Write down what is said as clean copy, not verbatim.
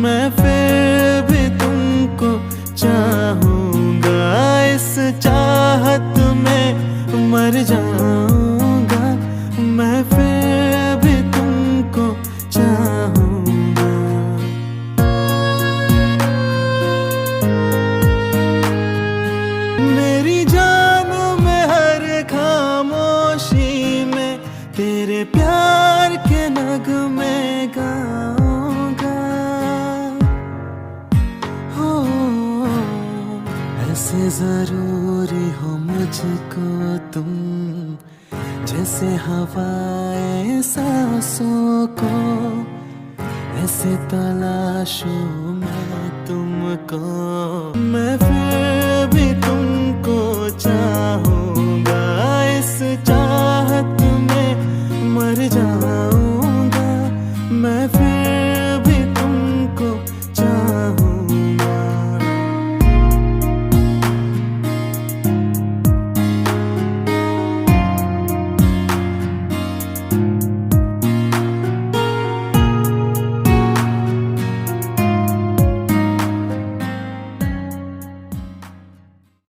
मैं फिर भी तुमको चाहूंगा, इस चाहत में मर जाऊंगा। मैं फिर भी तुमको चाहूंगा। मेरी जान में हर खामोशी में तेरे प्यार के नगमे गाऊंगा। हो ऐसे जरूरी हो मुझको तुम, जैसे हवाएं सांसों को, ऐसे तलाशूं मैं तुमको। मैं